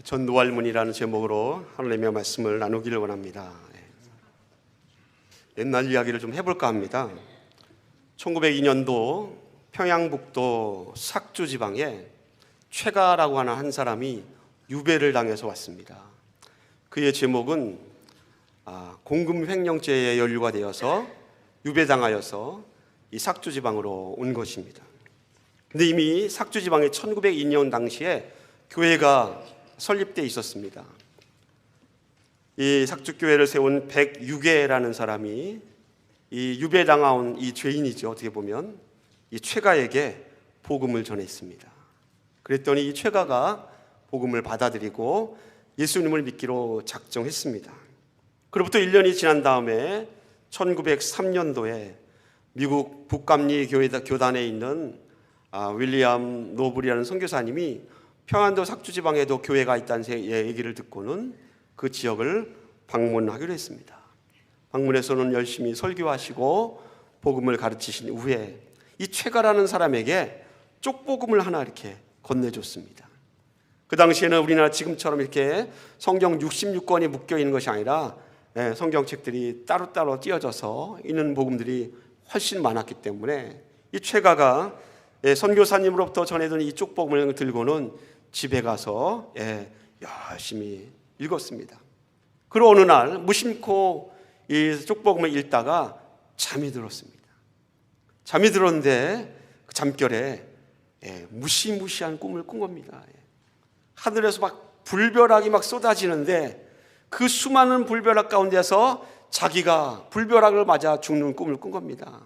전노할문이라는 제목으로 하나님의 말씀을 나누기를 원합니다. 옛날 이야기를 좀 해볼까 합니다. 1902년도 평양북도 삭주 지방에 최가라고 하는 한 사람이 유배를 당해서 왔습니다. 그의 제목은 공금횡령죄에 연루가 되어서 유배당하여서 이 삭주 지방으로 온 것입니다. 근데 이미 삭주 지방에 1902년 당시에 교회가 설립되어 있었습니다. 이 삭주교회를 세운 백유계라는 사람이 이 유배당한 이 죄인이죠. 어떻게 보면 이 최가에게 복음을 전했습니다. 그랬더니 이 최가가 복음을 받아들이고 예수님을 믿기로 작정했습니다. 그로부터 1년이 지난 다음에 1903년도에 미국 북감리 교단에 있는 윌리엄 노블이라는 선교사님이 평안도 삭주지방에도 교회가 있다는 얘기를 듣고는 그 지역을 방문하기로 했습니다. 방문해서는 열심히 설교하시고 복음을 가르치신 후에 이 최가라는 사람에게 쪽복음을 하나 이렇게 건네줬습니다. 그 당시에는 우리나라 지금처럼 이렇게 성경 66권이 묶여 있는 것이 아니라 성경책들이 따로따로 띄어져서 있는 복음들이 훨씬 많았기 때문에 이 최가가 선교사님으로부터 전해준 이 쪽복음을 들고는 집에 가서 열심히 읽었습니다. 그리고 어느 날 무심코 이 쪽복음을 읽다가 잠이 들었습니다. 잠이 들었는데 그 잠결에 무시무시한 꿈을 꾼 겁니다. 하늘에서 막 불벼락이 막 쏟아지는데 그 수많은 불벼락 가운데서 자기가 불벼락을 맞아 죽는 꿈을 꾼 겁니다.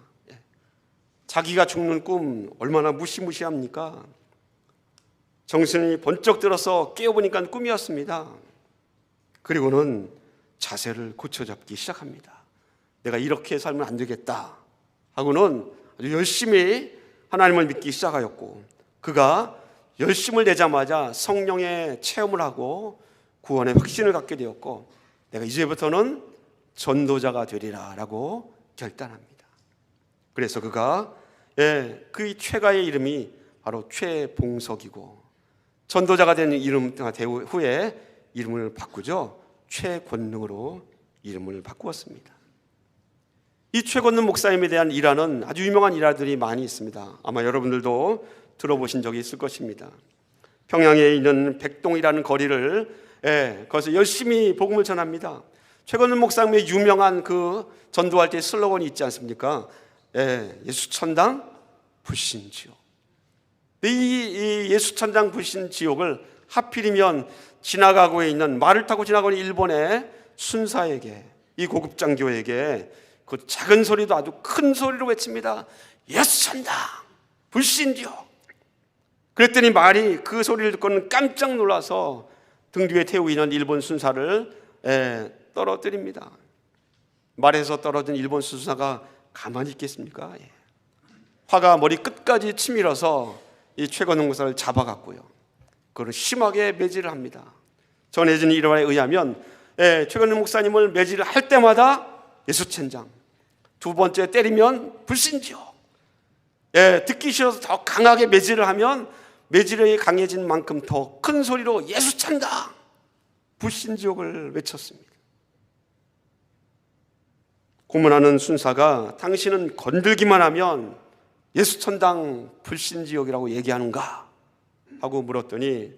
자기가 죽는 꿈 얼마나 무시무시합니까? 정신이 번쩍 들어서 깨어보니까 꿈이었습니다. 그리고는 자세를 고쳐잡기 시작합니다. 내가 이렇게 살면 안 되겠다 하고는 아주 열심히 하나님을 믿기 시작하였고, 그가 열심을 내자마자 성령의 체험을 하고 구원의 확신을 갖게 되었고, 내가 이제부터는 전도자가 되리라 라고 결단합니다. 그래서 그가 그 최가의 이름이 바로 최봉석이고, 전도자가 된 이름 후에 이름을 바꾸죠. 최권능으로 이름을 바꾸었습니다. 이 최권능 목사님에 대한 일화는 아주 유명한 일화들이 많이 있습니다. 아마 여러분들도 들어보신 적이 있을 것입니다. 평양에 있는 백동이라는 거리를 거기서 열심히 복음을 전합니다. 최권능 목사님의 유명한 그 전도할 때 슬로건이 있지 않습니까? 예수천당 불신지옥. 이 예수천당 불신지옥을 하필이면 지나가고 있는, 말을 타고 지나가는 일본의 순사에게, 이 고급장교에게 그 작은 소리도 아주 큰 소리로 외칩니다. 예수천당 불신지옥. 그랬더니 말이 그 소리를 듣고는 깜짝 놀라서 등 뒤에 태우고 있는 일본 순사를 떨어뜨립니다. 말에서 떨어진 일본 순사가 가만히 있겠습니까? 화가 머리 끝까지 치밀어서 이 최권능 목사를 잡아갔고요, 그걸 심하게 매질을 합니다. 전해진 일화에 의하면 최권능 목사님을 매질을 할 때마다 예수천당, 두 번째 때리면 불신지옥, 듣기 싫어서 더 강하게 매질을 하면 매질이 강해진 만큼 더 큰 소리로 예수천당 불신지옥을 외쳤습니다. 고문하는 순사가 당신은 건들기만 하면 예수천당 불신지옥이라고 얘기하는가 하고 물었더니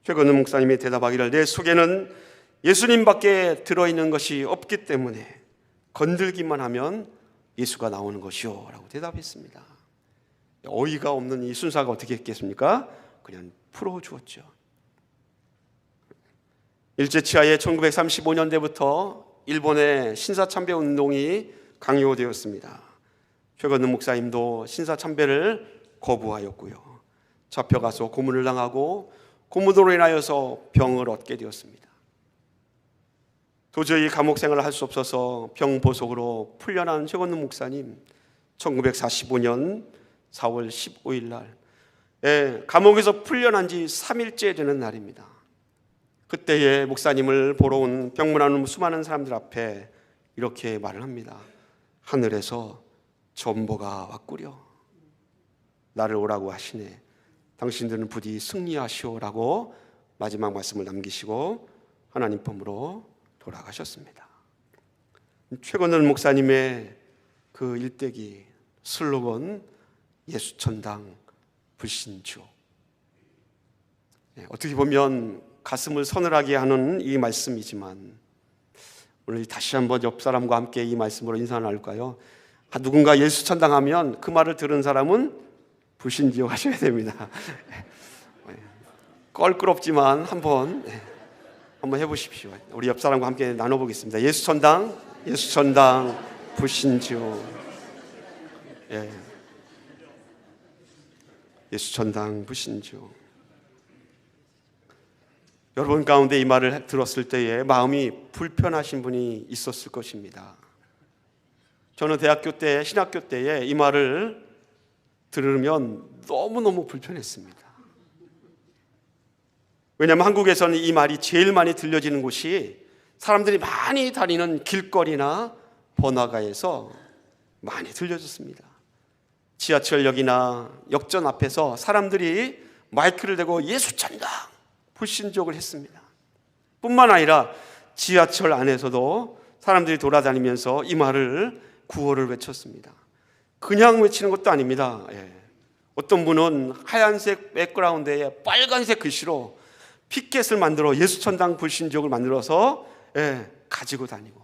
최권능 목사님이 대답하기를, 내 속에는 예수님밖에 들어있는 것이 없기 때문에 건들기만 하면 예수가 나오는 것이요 라고 대답했습니다. 어이가 없는 이 순사가 어떻게 했겠습니까? 그냥 풀어주었죠. 일제치하에 1935년대부터 일본의 신사참배 운동이 강요되었습니다. 최권능 목사님도 신사참배를 거부하였고요, 잡혀가서 고문을 당하고 고문으로 인하여서 병을 얻게 되었습니다. 도저히 감옥 생활을 할 수 없어서 병보석으로 풀려난 최권능 목사님, 1945년 4월 15일 날 감옥에서 풀려난 지 3일째 되는 날입니다. 그때에 목사님을 보러 온 병문안 수많은 사람들 앞에 이렇게 말을 합니다. 하늘에서 전보가 왔구려. 나를 오라고 하시네. 당신들은 부디 승리하시오라고 마지막 말씀을 남기시고 하나님 품으로 돌아가셨습니다. 최건원 목사님의 그 일대기 슬로건 예수천당 불신주. 어떻게 보면 가슴을 서늘하게 하는 이 말씀이지만 오늘 다시 한번 옆 사람과 함께 이 말씀으로 인사 나눌까요? 누군가 예수천당 하면 그 말을 들은 사람은 불신지옥 하셔야 됩니다. 껄끄럽지만 한번 해보십시오. 우리 옆 사람과 함께 나눠보겠습니다. 예수천당 불신지옥. 예수천당 불신지옥. 여러분 가운데 이 말을 들었을 때에 마음이 불편하신 분이 있었을 것입니다. 저는 대학교 때, 신학교 때에 이 말을 들으면 너무너무 불편했습니다. 왜냐하면 한국에서는 이 말이 제일 많이 들려지는 곳이 사람들이 많이 다니는 길거리나 번화가에서 많이 들려졌습니다. 지하철역이나 역전 앞에서 사람들이 마이크를 대고 예수천당 불신지옥을 했습니다. 뿐만 아니라 지하철 안에서도 사람들이 돌아다니면서 이 말을 구호를 외쳤습니다. 그냥 외치는 것도 아닙니다. 어떤 분은 하얀색 백그라운드에 빨간색 글씨로 피켓을 만들어 예수천당 불신지옥을 만들어서 가지고 다니고,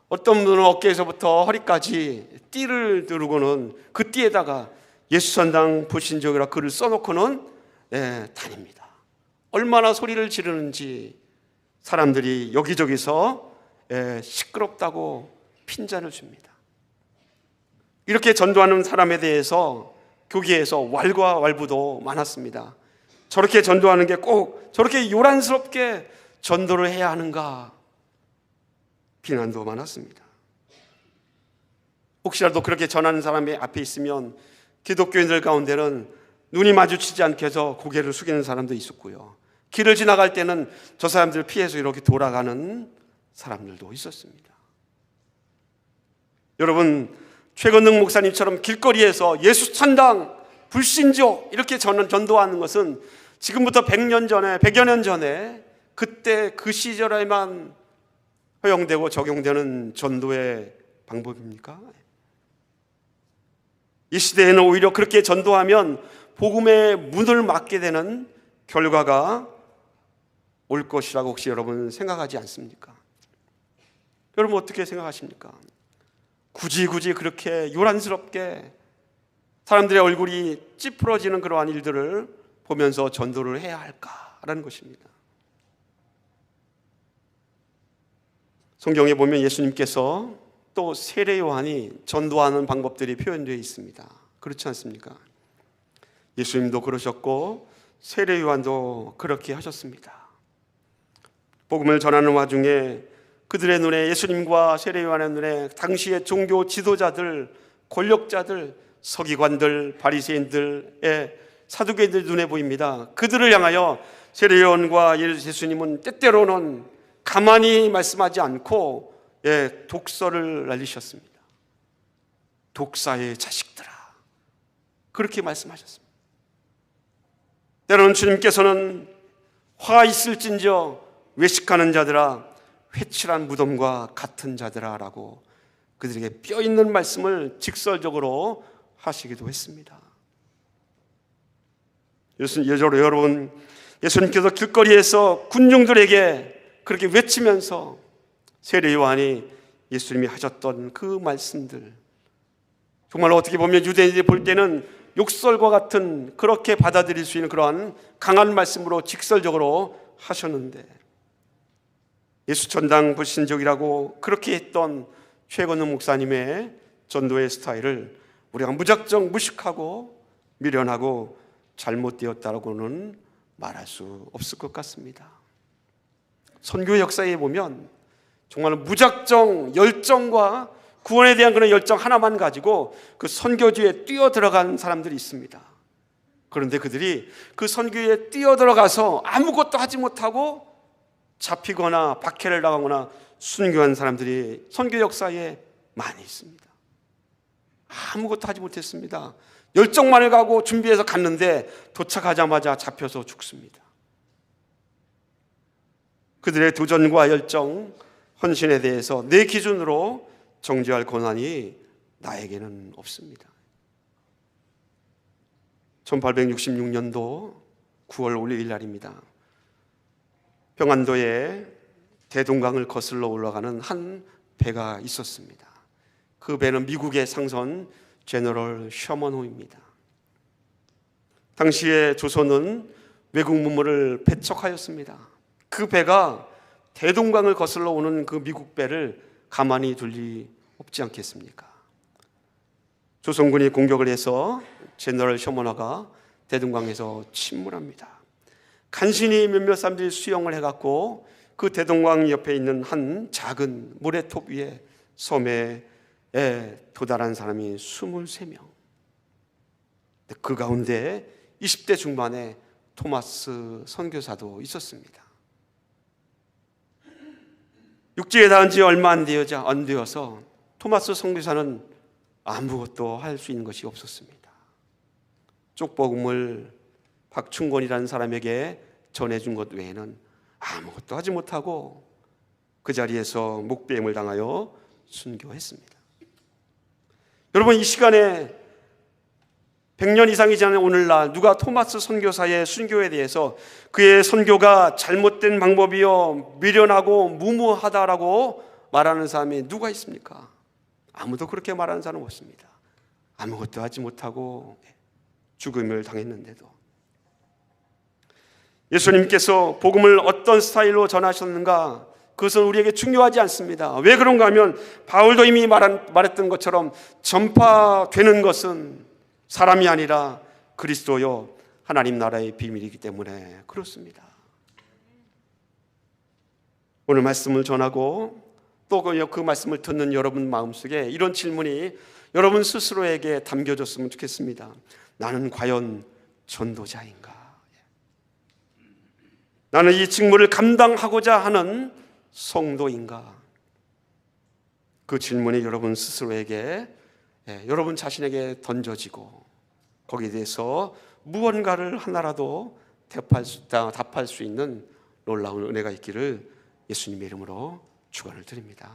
어떤 분은 어깨에서부터 허리까지 띠를 두르고는 그 띠에다가 예수천당 불신지옥이라 글을 써놓고는 다닙니다. 얼마나 소리를 지르는지 사람들이 여기저기서 시끄럽다고 핀잔을 줍니다. 이렇게 전도하는 사람에 대해서 교계에서 왈가왈부도 많았습니다. 저렇게 전도하는 게 꼭 저렇게 요란스럽게 전도를 해야 하는가, 비난도 많았습니다. 혹시라도 그렇게 전하는 사람이 앞에 있으면 기독교인들 가운데는 눈이 마주치지 않게 해서 고개를 숙이는 사람도 있었고요, 길을 지나갈 때는 저 사람들을 피해서 이렇게 돌아가는 사람들도 있었습니다. 여러분, 최건능 목사님처럼 길거리에서 예수천당 불신지옥 이렇게 전도하는 것은 지금부터 100년 전에, 100여 년 전에 그때 그 시절에만 허용되고 적용되는 전도의 방법입니까? 이 시대에는 오히려 그렇게 전도하면 복음의 문을 막게 되는 결과가 올 것이라고 혹시 여러분 생각하지 않습니까? 여러분 어떻게 생각하십니까? 굳이 그렇게 요란스럽게 사람들의 얼굴이 찌푸러지는 그러한 일들을 보면서 전도를 해야 할까라는 것입니다. 성경에 보면 예수님께서 또 세례 요한이 전도하는 방법들이 표현되어 있습니다. 그렇지 않습니까? 예수님도 그러셨고 세례 요한도 그렇게 하셨습니다. 복음을 전하는 와중에 그들의 눈에, 예수님과 세례 요한의 눈에 당시의 종교 지도자들, 권력자들, 서기관들, 바리새인들의 사두개인들 눈에 보입니다. 그들을 향하여 세례 요한과 예수님은 때때로는 가만히 말씀하지 않고 독설을 날리셨습니다. 독사의 자식들아, 그렇게 말씀하셨습니다. 때로는 주님께서는 화 있을진저 외식하는 자들아, 회칠한 무덤과 같은 자들아 라고 그들에게 뼈 있는 말씀을 직설적으로 하시기도 했습니다. 여러분, 예수님께서 길거리에서 군중들에게 그렇게 외치면서 세례 요한이 예수님이 하셨던 그 말씀들, 정말 어떻게 보면 유대인들이 볼 때는 욕설과 같은, 그렇게 받아들일 수 있는 그러한 강한 말씀으로 직설적으로 하셨는데, 예수천당 불신지옥이라고 그렇게 했던 최건능 목사님의 전도의 스타일을 우리가 무작정 무식하고 미련하고 잘못되었다고는 말할 수 없을 것 같습니다. 선교 역사에 보면 정말 무작정 열정과 구원에 대한 그런 열정 하나만 가지고 그 선교지에 뛰어들어간 사람들이 있습니다. 그런데 그들이 그 선교에 뛰어들어가서 아무것도 하지 못하고 잡히거나 박해를 당하거나 순교한 사람들이 선교 역사에 많이 있습니다. 아무것도 하지 못했습니다. 열정만을 가고 준비해서 갔는데 도착하자마자 잡혀서 죽습니다. 그들의 도전과 열정, 헌신에 대해서 내 기준으로 정죄할 권한이 나에게는 없습니다. 1866년도 9월 5일 날입니다. 평안도에 대동강을 거슬러 올라가는 한 배가 있었습니다. 그 배는 미국의 상선 제너럴 셔먼호입니다. 당시에 조선은 외국 문물을 배척하였습니다. 그 배가 대동강을 거슬러 오는 그 미국 배를 가만히 둘 리 없지 않겠습니까? 조선군이 공격을 해서 제너럴 셔먼호가 대동강에서 침몰합니다. 간신히 몇몇 사람들이 수영을 해갖고 그 대동강 옆에 있는 한 작은 모래톱 위에 섬에 도달한 사람이 23명. 그 가운데 20대 중반의 토마스 선교사도 있었습니다. 육지에 닿은 지 얼마 안 되어서 토마스 선교사는 아무것도 할 수 있는 것이 없었습니다. 쪽복음을 박충권이라는 사람에게 전해준 것 외에는 아무것도 하지 못하고 그 자리에서 목배임을 당하여 순교했습니다. 여러분, 이 시간에 100년 이상이 지난 오늘날 누가 토마스 선교사의 순교에 대해서 그의 선교가 잘못된 방법이요 미련하고 무모하다라고 말하는 사람이 누가 있습니까? 아무도 그렇게 말하는 사람은 없습니다. 아무것도 하지 못하고 죽음을 당했는데도. 예수님께서 복음을 어떤 스타일로 전하셨는가, 그것은 우리에게 중요하지 않습니다. 왜 그런가 하면 바울도 이미 말했던 것처럼 전파되는 것은 사람이 아니라 그리스도요 하나님 나라의 비밀이기 때문에 그렇습니다. 오늘 말씀을 전하고 또 그 말씀을 듣는 여러분 마음속에 이런 질문이 여러분 스스로에게 담겨졌으면 좋겠습니다. 나는 과연 전도자인가? 나는 이 직무를 감당하고자 하는 성도인가? 그 질문이 여러분 스스로에게, 여러분 자신에게 던져지고 거기에 대해서 무언가를 하나라도 답할 수 있는 놀라운 은혜가 있기를 예수님의 이름으로 축원을 드립니다.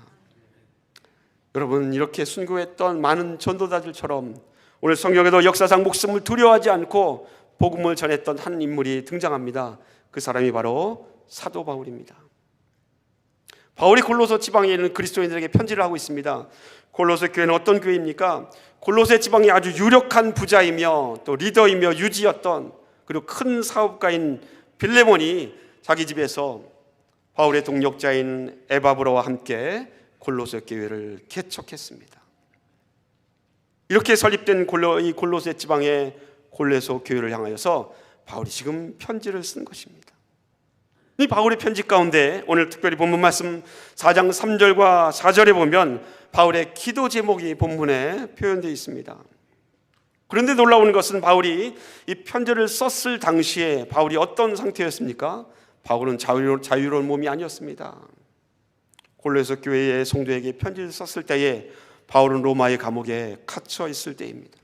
여러분, 이렇게 순교했던 많은 전도자들처럼 오늘 성경에도 역사상 목숨을 두려워하지 않고 복음을 전했던 한 인물이 등장합니다. 그 사람이 바로 사도 바울입니다. 바울이 골로새 지방에 있는 그리스도인들에게 편지를 하고 있습니다. 골로새 교회는 어떤 교회입니까? 골로새 지방이 아주 유력한 부자이며 또 리더이며 유지였던, 그리고 큰 사업가인 빌레몬이 자기 집에서 바울의 동역자인 에바브로와 함께 골로새 교회를 개척했습니다. 이렇게 설립된 이 골로새 지방의 골로새 교회를 향하여서 바울이 지금 편지를 쓴 것입니다. 이 바울의 편지 가운데 오늘 특별히 본문 말씀 4장 3절과 4절에 보면 바울의 기도 제목이 본문에 표현되어 있습니다. 그런데 놀라운 것은 바울이 이 편지를 썼을 당시에 바울이 어떤 상태였습니까? 바울은 자유로운 몸이 아니었습니다. 골로새 교회의 성도에게 편지를 썼을 때에 바울은 로마의 감옥에 갇혀 있을 때입니다.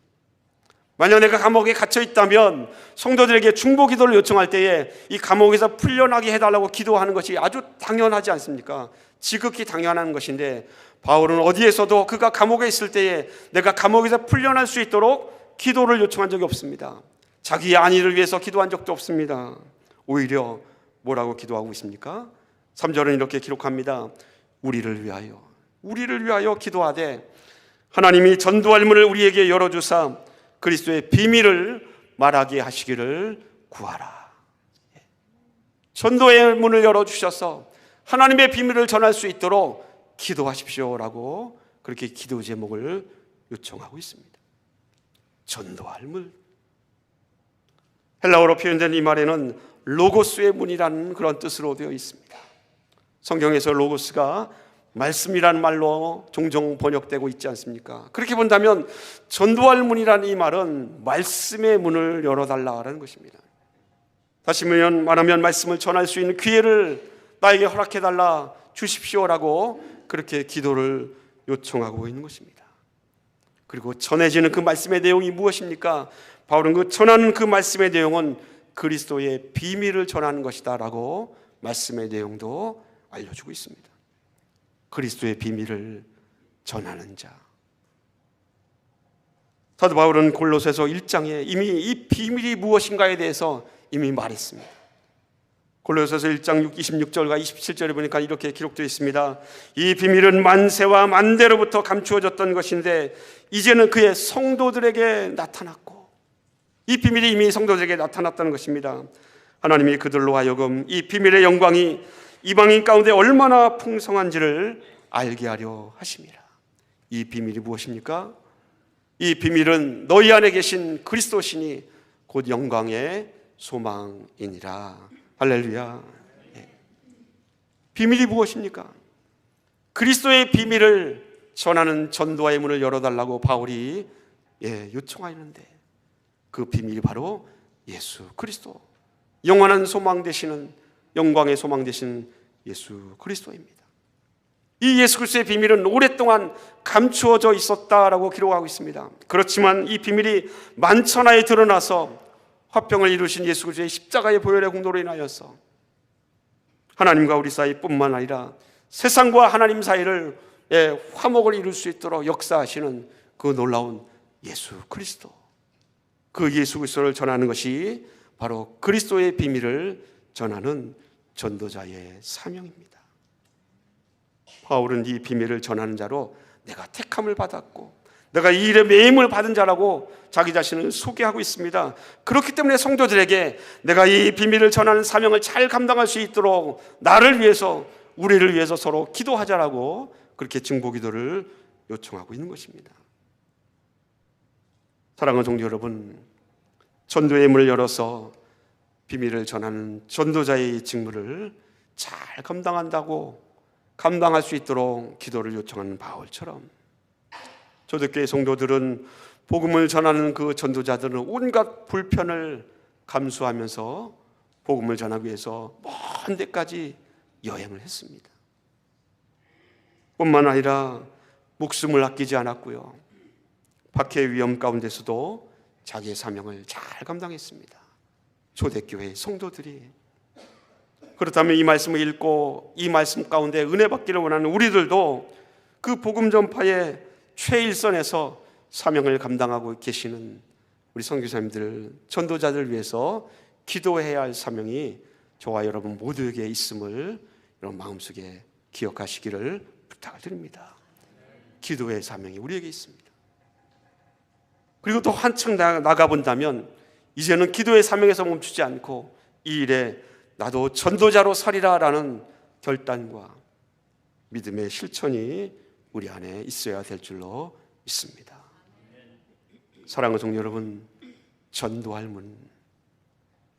만약 내가 감옥에 갇혀 있다면 성도들에게 중보 기도를 요청할 때에 이 감옥에서 풀려나게 해달라고 기도하는 것이 아주 당연하지 않습니까? 지극히 당연한 것인데 바울은 어디에서도 그가 감옥에 있을 때에 내가 감옥에서 풀려날 수 있도록 기도를 요청한 적이 없습니다. 자기의 안위를 위해서 기도한 적도 없습니다. 오히려 뭐라고 기도하고 있습니까? 3절은 이렇게 기록합니다. 우리를 위하여 기도하되 하나님이 전도할 문을 우리에게 열어주사 그리스도의 비밀을 말하게 하시기를 구하라. 전도의 문을 열어주셔서 하나님의 비밀을 전할 수 있도록 기도하십시오라고 그렇게 기도 제목을 요청하고 있습니다. 전도할 문. 헬라어로 표현된 이 말에는 로고스의 문이라는 그런 뜻으로 되어 있습니다. 성경에서 로고스가 말씀이라는 말로 종종 번역되고 있지 않습니까? 그렇게 본다면 전도할 문이라는 이 말은 말씀의 문을 열어달라는 것입니다. 다시 말하면 말씀을 전할 수 있는 기회를 나에게 허락해달라 주십시오라고 그렇게 기도를 요청하고 있는 것입니다. 그리고 전해지는 그 말씀의 내용이 무엇입니까? 바울은 전하는 그 말씀의 내용은 그리스도의 비밀을 전하는 것이다 라고 말씀의 내용도 알려주고 있습니다. 그리스도의 비밀을 전하는 자. 사도 바울은 골로새서 1장에 이미 이 비밀이 무엇인가에 대해서 이미 말했습니다. 골로새서 1장 26절과 27절에 보니까 이렇게 기록되어 있습니다. 이 비밀은 만세와 만대로부터 감추어졌던 것인데 이제는 그의 성도들에게 나타났고, 이 비밀이 이미 성도들에게 나타났다는 것입니다. 하나님이 그들로 하여금 이 비밀의 영광이 이방인 가운데 얼마나 풍성한지를 알게 하려 하심이라. 이 비밀이 무엇입니까? 이 비밀은 너희 안에 계신 그리스도시니 곧 영광의 소망이니라. 할렐루야. 비밀이 무엇입니까? 그리스도의 비밀을 전하는 전도의 문을 열어달라고 바울이 요청하였는데, 그 비밀이 바로 예수 그리스도, 영원한 소망 되시는, 영광의 소망 되신 예수 그리스도입니다. 이 예수 그리스도의 비밀은 오랫동안 감추어져 있었다라고 기록하고 있습니다. 그렇지만 이 비밀이 만천하에 드러나서 화평을 이루신 예수 그리스도의 십자가의 보혈의 공로로 인하여서 하나님과 우리 사이뿐만 아니라 세상과 하나님 사이를 화목을 이룰 수 있도록 역사하시는 그 놀라운 예수 그리스도, 그 예수 그리스도를 전하는 것이 바로 그리스도의 비밀을 전하는 전도자의 사명입니다. 바울은 이 비밀을 전하는 자로 내가 택함을 받았고 내가 이 일에 매임을 받은 자라고 자기 자신을 소개하고 있습니다. 그렇기 때문에 성도들에게 내가 이 비밀을 전하는 사명을 잘 감당할 수 있도록 나를 위해서, 우리를 위해서 서로 기도하자라고 그렇게 증보기도를 요청하고 있는 것입니다. 사랑하는 성도 여러분, 전도의 문을 열어서 비밀을 전하는 전도자의 직무를 잘 감당할 수 있도록 기도를 요청하는 바울처럼, 초대교회 성도들은 복음을 전하는 그 전도자들은 온갖 불편을 감수하면서 복음을 전하기 위해서 먼 데까지 여행을 했습니다. 뿐만 아니라 목숨을 아끼지 않았고요, 박해의 위험 가운데서도 자기의 사명을 잘 감당했습니다. 초대교회 성도들이. 그렇다면 이 말씀을 읽고 이 말씀 가운데 은혜 받기를 원하는 우리들도 그 복음 전파의 최일선에서 사명을 감당하고 계시는 우리 선교사님들, 전도자들 위해서 기도해야 할 사명이 저와 여러분 모두에게 있음을 여러분 마음속에 기억하시기를 부탁을 드립니다. 기도의 사명이 우리에게 있습니다. 그리고 또 한층 나가본다면 이제는 기도의 사명에서 멈추지 않고 이 일에 나도 전도자로 서리라라는 결단과 믿음의 실천이 우리 안에 있어야 될 줄로 믿습니다. 사랑하는 성도 여러분, 전도할 문,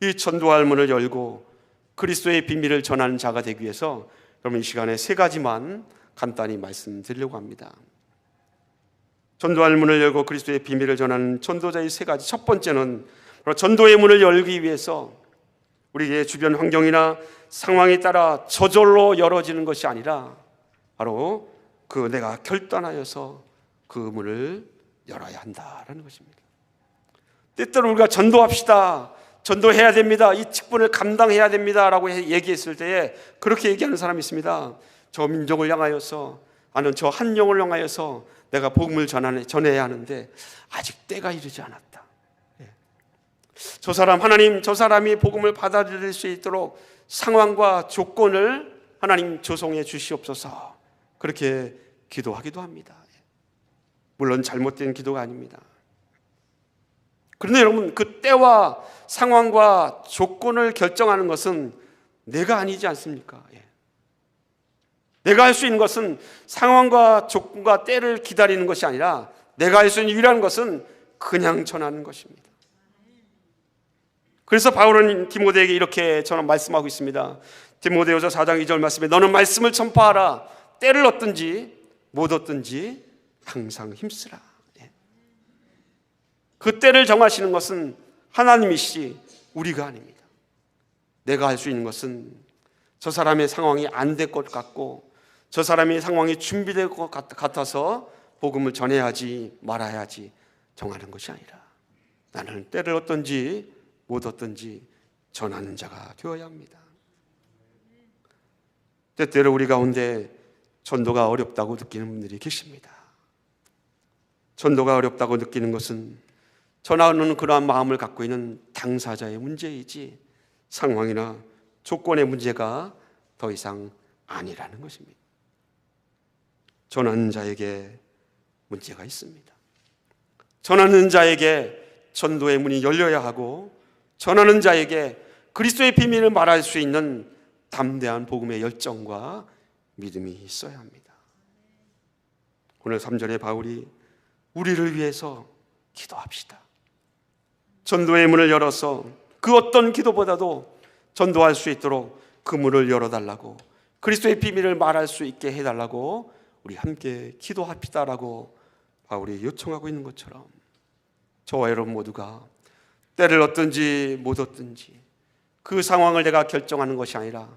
이 전도할 문을 열고 그리스도의 비밀을 전하는 자가 되기 위해서 여러분 이 시간에 세 가지만 간단히 말씀드리려고 합니다. 전도할 문을 열고 그리스도의 비밀을 전하는 전도자의 세 가지. 첫 번째는 바로 전도의 문을 열기 위해서 우리의 주변 환경이나 상황에 따라 저절로 열어지는 것이 아니라 바로 내가 결단하여서 그 문을 열어야 한다라는 것입니다. 때때로 우리가 전도합시다, 전도해야 됩니다, 이 직분을 감당해야 됩니다라고 얘기했을 때에 그렇게 얘기하는 사람이 있습니다. 저 민족을 향하여서, 아니면 저 한 영을 향하여서 내가 복음을 전해야 하는데 아직 때가 이르지 않았다. 저 사람, 하나님, 저 사람이 복음을 받아들일 수 있도록 상황과 조건을 하나님 조성해 주시옵소서, 그렇게 기도하기도 합니다. 물론 잘못된 기도가 아닙니다. 그런데 여러분, 그 때와 상황과 조건을 결정하는 것은 내가 아니지 않습니까? 내가 할 수 있는 것은 상황과 조건과 때를 기다리는 것이 아니라 내가 할 수 있는 유일한 것은 그냥 전하는 것입니다. 그래서 바울은 디모데에게 이렇게 저는 말씀하고 있습니다. 디모데후서 4장 2절 말씀에 너는 말씀을 전파하라. 때를 얻든지 못 얻든지 항상 힘쓰라. 그 때를 정하시는 것은 하나님이시지 우리가 아닙니다. 내가 할 수 있는 것은 저 사람의 상황이 안 될 것 같고 저 사람의 상황이 준비될 것 같아서 복음을 전해야지 말아야지 정하는 것이 아니라 나는 때를 얻든지 못 얻든지 전하는 자가 되어야 합니다. 때때로 우리 가운데 전도가 어렵다고 느끼는 분들이 계십니다. 전도가 어렵다고 느끼는 것은 전하는 그러한 마음을 갖고 있는 당사자의 문제이지 상황이나 조건의 문제가 더 이상 아니라는 것입니다. 전하는 자에게 문제가 있습니다. 전하는 자에게 전도의 문이 열려야 하고, 전하는 자에게 그리스도의 비밀을 말할 수 있는 담대한 복음의 열정과 믿음이 있어야 합니다. 오늘 3절에 바울이 우리를 위해서 기도합시다. 전도의 문을 열어서 그 어떤 기도보다도 전도할 수 있도록 그 문을 열어달라고, 그리스도의 비밀을 말할 수 있게 해달라고 우리 함께 기도합시다라고 바울이 요청하고 있는 것처럼, 저와 여러분 모두가 때를 얻든지 못 얻든지 그 상황을 내가 결정하는 것이 아니라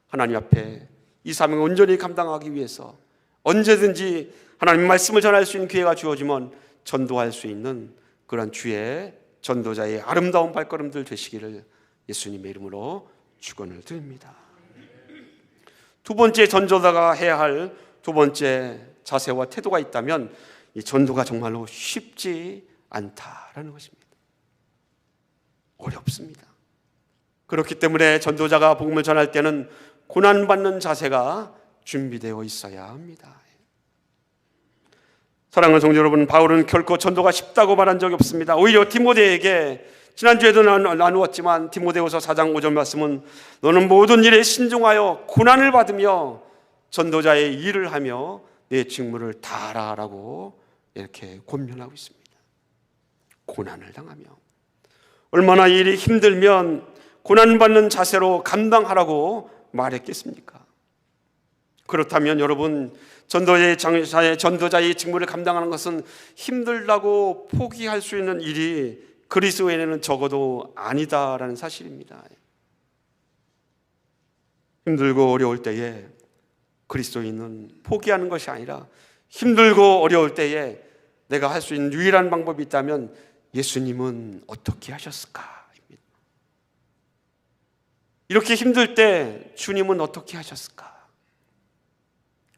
하나님 앞에 이 사명을 온전히 감당하기 위해서 언제든지 하나님 말씀을 전할 수 있는 기회가 주어지면 전도할 수 있는 그런 주의 전도자의 아름다운 발걸음들 되시기를 예수님의 이름으로 축원을 드립니다. 두 번째 전도자가 해야 할 두 번째 자세와 태도가 있다면 이 전도가 정말로 쉽지 않다라는 것입니다. 어렵습니다. 그렇기 때문에 전도자가 복음을 전할 때는 고난받는 자세가 준비되어 있어야 합니다. 사랑하는 성도 여러분, 바울은 결코 전도가 쉽다고 말한 적이 없습니다. 오히려 디모데에게, 지난주에도 나누었지만 디모데후서 4장 5절 말씀은 너는 모든 일에 신중하여 고난을 받으며 전도자의 일을 하며 내 직무를 다하라라고 이렇게 권면하고 있습니다. 고난을 당하며, 얼마나 일이 힘들면 고난받는 자세로 감당하라고 말했겠습니까? 그렇다면 여러분, 전도자의 직무를 감당하는 것은 힘들다고 포기할 수 있는 일이 그리스도에는 적어도 아니다라는 사실입니다. 힘들고 어려울 때에 그리스도인은 포기하는 것이 아니라, 힘들고 어려울 때에 내가 할 수 있는 유일한 방법이 있다면 예수님은 어떻게 하셨을까? 이렇게 힘들 때 주님은 어떻게 하셨을까?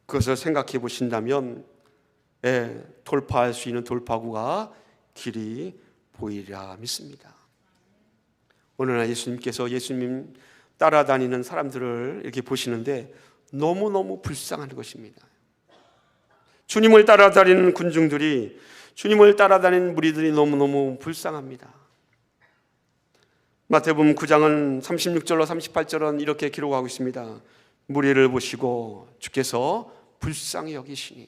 그것을 생각해 보신다면 돌파할 수 있는 돌파구가 길이 보이리라 믿습니다. 어느 날 예수님께서 예수님 따라다니는 사람들을 이렇게 보시는데 너무너무 불쌍한 것입니다. 주님을 따라다니는 군중들이, 주님을 따라다니는 무리들이 너무너무 불쌍합니다. 마태복음 9장은 36절로 38절은 이렇게 기록하고 있습니다. 무리를 보시고 주께서 불쌍히 여기시니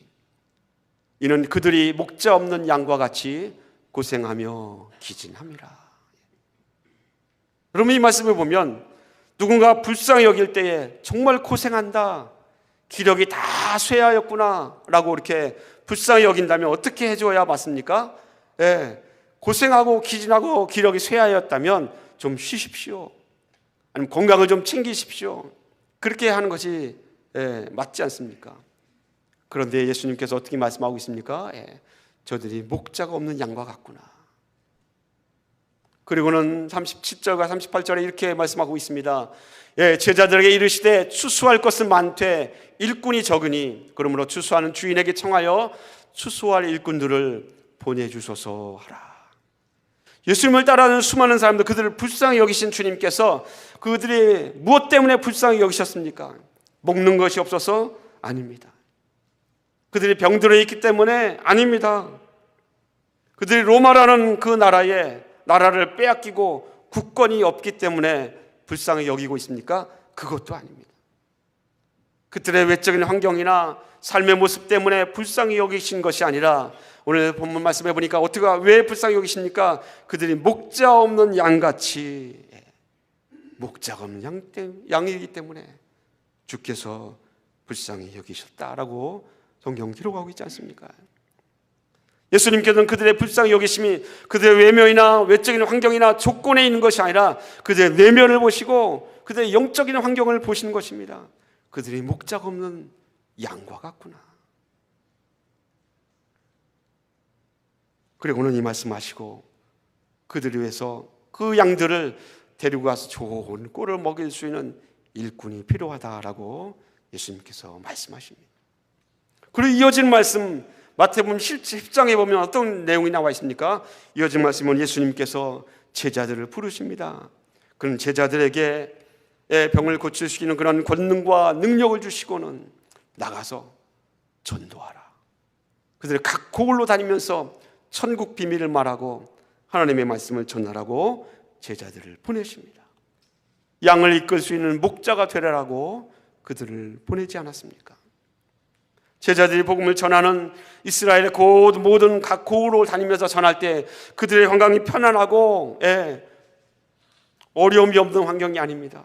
이는 그들이 목자 없는 양과 같이 고생하며 기진함이라. 여러분, 이 말씀을 보면 누군가 불쌍히 여길 때에 정말 고생한다, 기력이 다 쇠하였구나 라고 이렇게 불쌍히 여긴다면 어떻게 해줘야 맞습니까? 고생하고 기진하고 기력이 쇠하였다면 좀 쉬십시오, 아니면 건강을 좀 챙기십시오, 그렇게 하는 것이 맞지 않습니까? 그런데 예수님께서 어떻게 말씀하고 있습니까? 저들이 목자가 없는 양과 같구나. 그리고는 37절과 38절에 이렇게 말씀하고 있습니다. 제자들에게 이르시되 추수할 것은 많되 일꾼이 적으니 그러므로 추수하는 주인에게 청하여 추수할 일꾼들을 보내주소서 하라. 예수님을 따라하는 수많은 사람들, 그들을 불쌍히 여기신 주님께서 그들이 무엇 때문에 불쌍히 여기셨습니까? 먹는 것이 없어서? 아닙니다. 그들이 병들어 있기 때문에? 아닙니다. 그들이 로마라는 그 나라를 빼앗기고 국권이 없기 때문에 불쌍히 여기고 있습니까? 그것도 아닙니다. 그들의 외적인 환경이나 삶의 모습 때문에 불쌍히 여기신 것이 아니라, 오늘 본문 말씀해 보니까 왜 불쌍히 여기십니까? 그들이 목자 없는 양같이, 목자가 없는 양이기 때문에 주께서 불쌍히 여기셨다라고 성경 기록하고 있지 않습니까? 예수님께서는 그들의 불쌍히 여기심이 그들의 외면이나 외적인 환경이나 조건에 있는 것이 아니라 그들의 내면을 보시고 그들의 영적인 환경을 보시는 것입니다. 그들이 목자가 없는 양과 같구나. 그리고는 이 말씀하시고 그들을 위해서 그 양들을 데리고 가서 좋은 꼴을 먹일 수 있는 일꾼이 필요하다라고 예수님께서 말씀하십니다. 그리고 이어진 말씀 마태복음 10장에 보면 어떤 내용이 나와 있습니까? 이어진 말씀은 예수님께서 제자들을 부르십니다. 그런 제자들에게 병을 고칠 수 있는 그런 권능과 능력을 주시고는 나가서 전도하라. 그들이 각 고을로 다니면서 천국 비밀을 말하고 하나님의 말씀을 전하라고 제자들을 보내십니다. 양을 이끌 수 있는 목자가 되라고 그들을 보내지 않았습니까? 제자들이 복음을 전하는 이스라엘의 모든 각 고을로 다니면서 전할 때 그들의 환경이 편안하고 어려움이 없는 환경이 아닙니다.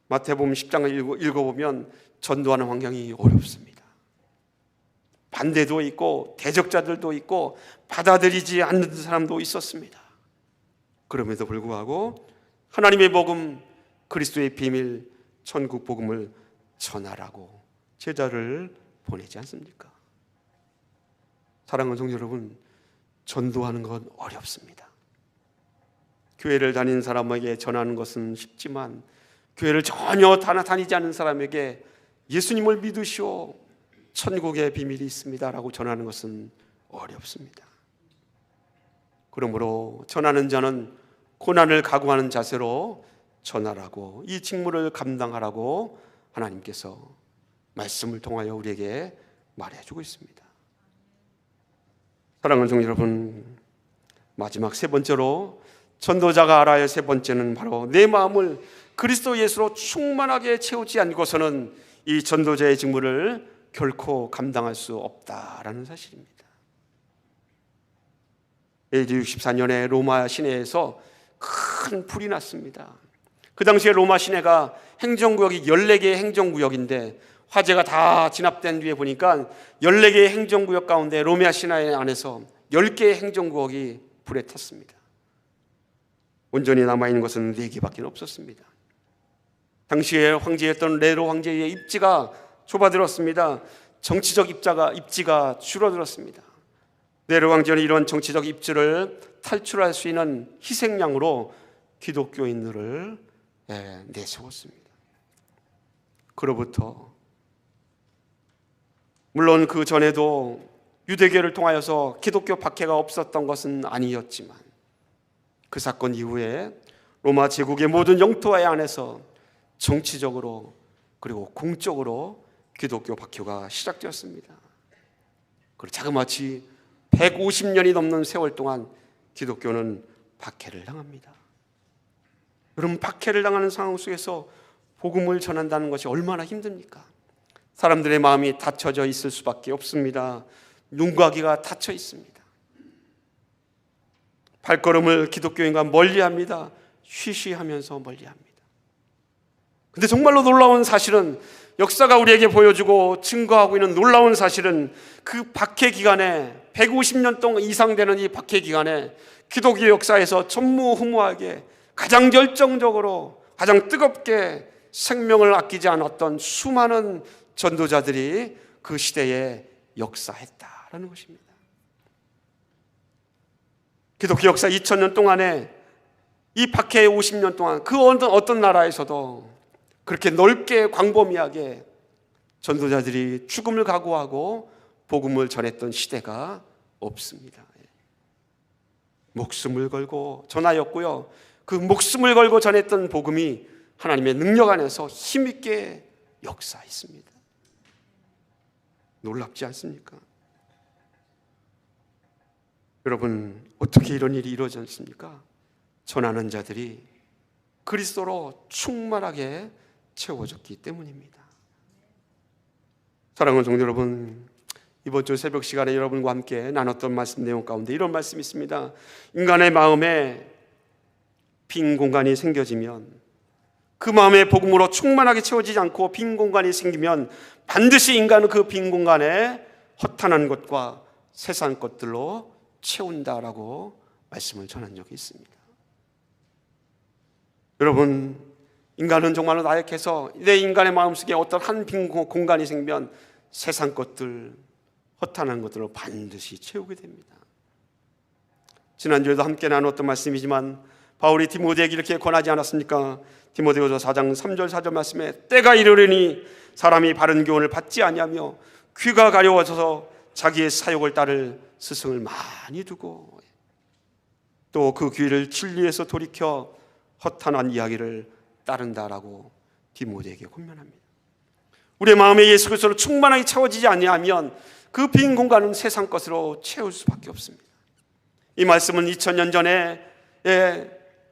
마태복음 10장을 읽어보면 전도하는 환경이 어렵습니다. 반대도 있고 대적자들도 있고 받아들이지 않는 사람도 있었습니다. 그럼에도 불구하고 하나님의 복음, 그리스도의 비밀, 천국 복음을 전하라고 제자를 보내지 않습니까? 사랑하는 성도 여러분, 전도하는 건 어렵습니다. 교회를 다니는 사람에게 전하는 것은 쉽지만 교회를 전혀 다니지 않는 사람에게 예수님을 믿으시오, 천국의 비밀이 있습니다라고 전하는 것은 어렵습니다. 그러므로 전하는 자는 고난을 각오하는 자세로 전하라고, 이 직무를 감당하라고 하나님께서 말씀을 통하여 우리에게 말해주고 있습니다. 사랑하는 성도 여러분, 마지막 세 번째로 전도자가 알아야 할 세 번째는 바로 내 마음을 그리스도 예수로 충만하게 채우지 않고서는 이 전도자의 직무를 결코 감당할 수 없다라는 사실입니다. AD 64년에 로마 시내에서 큰 불이 났습니다. 그 당시에 로마 시내가 행정구역이 14개의 행정구역인데 화재가 다 진압된 뒤에 보니까 14개의 행정구역 가운데 로마 시내 안에서 10개의 행정구역이 불에 탔습니다. 온전히 남아있는 것은 4개밖에 없었습니다. 당시에 황제였던 네로 황제의 입지가 좁아들었습니다. 정치적 입지가 줄어들었습니다. 네로 황제는 이런 정치적 입지를 탈출할 수 있는 희생양으로 기독교인들을 내세웠습니다. 그로부터 물론 그 전에도 유대교를 통하여서 기독교 박해가 없었던 것은 아니었지만 그 사건 이후에 로마 제국의 모든 영토의 안에서 정치적으로 그리고 공적으로 기독교 박해가 시작되었습니다. 그리고 자그마치 150년이 넘는 세월 동안 기독교는 박해를 당합니다. 그럼 박해를 당하는 상황 속에서 복음을 전한다는 것이 얼마나 힘듭니까? 사람들의 마음이 닫혀져 있을 수밖에 없습니다. 눈과 귀가 닫혀 있습니다. 발걸음을 기독교인과 멀리합니다. 쉬쉬하면서 멀리합니다. 근데 정말로 놀라운 사실은, 역사가 우리에게 보여주고 증거하고 있는 놀라운 사실은, 그 박해 기간에 150년 동안 이상 되는 이 박해 기간에 기독교 역사에서 전무후무하게 가장 열정적으로 가장 뜨겁게 생명을 아끼지 않았던 수많은 전도자들이 그 시대에 역사했다라는 것입니다. 기독교 역사 2000년 동안에 이 박해의 50년 동안 그 어떤 나라에서도 그렇게 넓게 광범위하게 전도자들이 죽음을 각오하고 복음을 전했던 시대가 없습니다. 목숨을 걸고 전하였고요, 그 목숨을 걸고 전했던 복음이 하나님의 능력 안에서 힘있게 역사했습니다. 놀랍지 않습니까? 여러분, 어떻게 이런 일이 이루어졌습니까? 전하는 자들이 그리스도로 충만하게 채워졌기 때문입니다. 사랑하는 성도 여러분, 이번 주 새벽 시간에 여러분과 함께 나눴던 말씀 내용 가운데 이런 말씀이 있습니다. 인간의 마음에 빈 공간이 생겨지면, 그 마음의 복음으로 충만하게 채워지지 않고 빈 공간이 생기면 반드시 인간은 그 빈 공간에 허탄한 것과 세상 것들로 채운다라고 말씀을 전한 적이 있습니다. 여러분, 인간은 정말로 나약해서 내 인간의 마음속에 어떤 한 빈 공간이 생기면 세상 것들, 허탄한 것들로 반드시 채우게 됩니다. 지난주에도 함께 나눴던 말씀이지만 바울이 디모데에게 이렇게 권하지 않았습니까? 디모데후서 4장 3절 4절 말씀에 때가 이르려니 사람이 바른 교훈을 받지 아니하며 귀가 가려워져서 자기의 사욕을 따를 스승을 많이 두고 또 그 귀를 진리에서 돌이켜 허탄한 이야기를 따른다라고 디모데에게 권면합니다. 우리의 마음에 예수 그리스도로 충만하게 채워지지 아니하면 그 빈 공간은 세상 것으로 채울 수밖에 없습니다. 이 말씀은 2000년 전에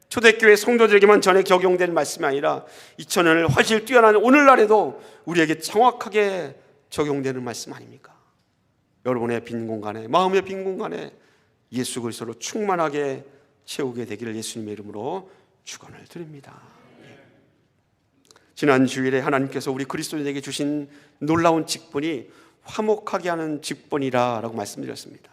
초대교회 성도들에게만 전에 적용된 말씀이 아니라 2000년을 훨씬 뛰어난 오늘날에도 우리에게 정확하게 적용되는 말씀 아닙니까? 여러분의 빈 공간에, 마음의 빈 공간에 예수 그리스도로 충만하게 채우게 되기를 예수님의 이름으로 축원을 드립니다. 지난 주일에 하나님께서 우리 그리스도인에게 주신 놀라운 직분이 화목하게 하는 직분이라고 말씀드렸습니다.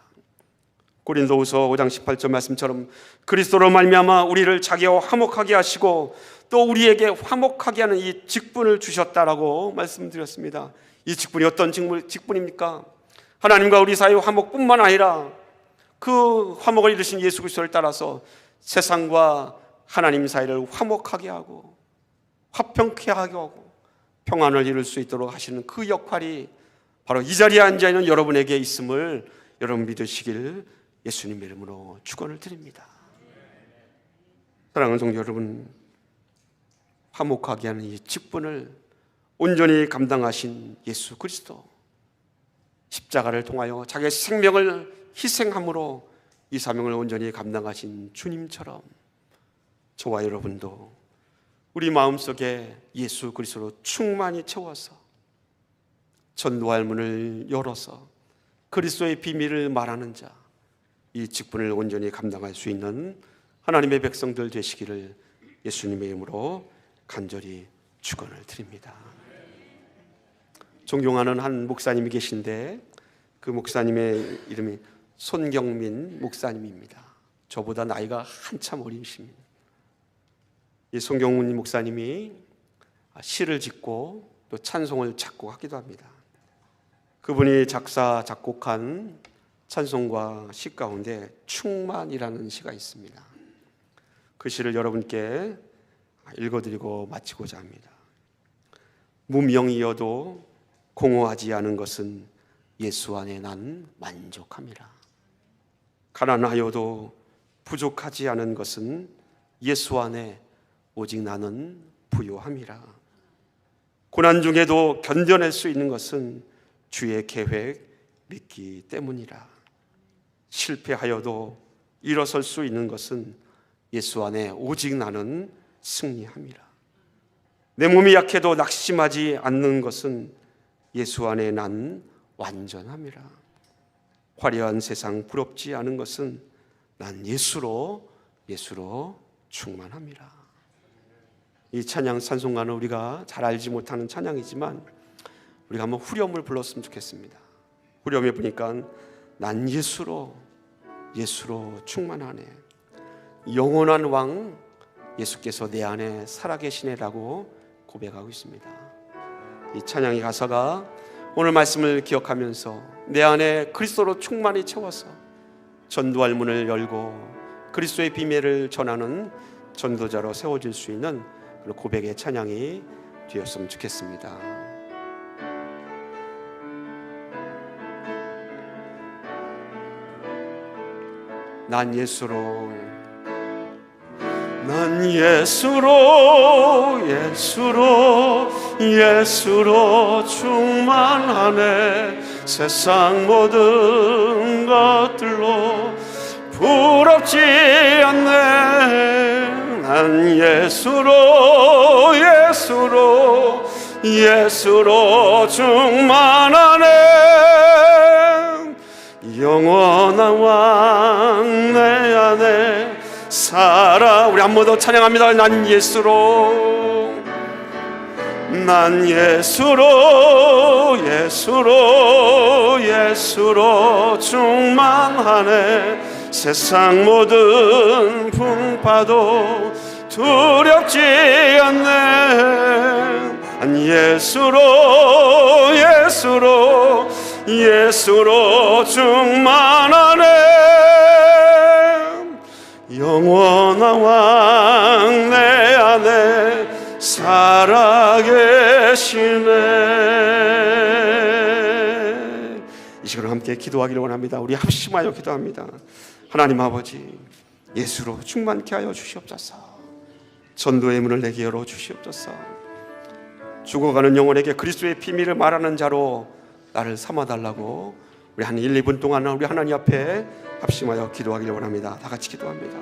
고린도후서 5장 18절 말씀처럼 그리스도로 말미암아 우리를 자기와 화목하게 하시고 또 우리에게 화목하게 하는 이 직분을 주셨다라고 말씀드렸습니다. 이 직분이 어떤 직분입니까? 하나님과 우리 사이의 화목뿐만 아니라 그 화목을 이루신 예수 그리스도를 따라서 세상과 하나님 사이를 화목하게 하고 화평케 하게 하고 평안을 이룰 수 있도록 하시는 그 역할이 바로 이 자리에 앉아있는 여러분에게 있음을 여러분 믿으시길 예수님의 이름으로 축원을 드립니다. 사랑하는 성도 여러분, 화목하게 하는 이 직분을 온전히 감당하신 예수 그리스도, 십자가를 통하여 자기의 생명을 희생함으로 이 사명을 온전히 감당하신 주님처럼 저와 여러분도 우리 마음속에 예수 그리스도로 충만히 채워서 전도할 문을 열어서 그리스도의 비밀을 말하는 자, 이 직분을 온전히 감당할 수 있는 하나님의 백성들 되시기를 예수님의 이름으로 간절히 축원을 드립니다. 존경하는 한 목사님이 계신데 그 목사님의 이름이 손경민 목사님입니다. 저보다 나이가 한참 어리십니다. 이 손경민 목사님이 시를 짓고 또 찬송을 작곡하기도 합니다. 그분이 작사 작곡한 찬송과 시 가운데 충만이라는 시가 있습니다. 그 시를 여러분께 읽어드리고 마치고자 합니다. 무명이어도 공허하지 않은 것은 예수 안에 난 만족함이라. 가난하여도 부족하지 않은 것은 예수 안에 오직 나는 부요함이라. 고난 중에도 견뎌낼 수 있는 것은 주의 계획 믿기 때문이라. 실패하여도 일어설 수 있는 것은 예수 안에 오직 나는 승리함이라. 내 몸이 약해도 낙심하지 않는 것은 예수 안에 난 완전함이라. 화려한 세상 부럽지 않은 것은 난 예수로 충만함이라. 이 찬양 찬송가는 우리가 잘 알지 못하는 찬양이지만 우리가 한번 후렴을 불렀으면 좋겠습니다. 후렴에 보니까 난 예수로 충만하네. 영원한 왕 예수께서 내 안에 살아계시네라고 고백하고 있습니다. 이 찬양의 가사가 오늘 말씀을 기억하면서 내 안에 그리스도로 충만히 채워서 전도할 문을 열고 그리스도의 비밀을 전하는 전도자로 세워질 수 있는 그런 고백의 찬양이 되었으면 좋겠습니다. 난 예수로 충만하네. 세상 모든 것들로 부럽지 않네. 난 예수로 충만하네. 영원한 왕 내 안에 살아. 우리 한 번 더 찬양합니다. 난 예수로 충만하네. 세상 모든 풍파도 두렵지 않네. 난 예수로 충만하네. 영원한 왕 내 안에 살아계시네. 이 시간을 함께 기도하기를 원합니다. 우리 합심하여 기도합니다. 하나님 아버지, 예수로 충만케 하여 주시옵소서. 전도의 문을 내게 열어 주시옵소서. 죽어가는 영혼에게 그리스도의 비밀을 말하는 자로 나를 삼아달라고 우리 한 1, 2분 동안 우리 하나님 앞에 합심하여 기도하기를 원합니다. 다 같이 기도합니다.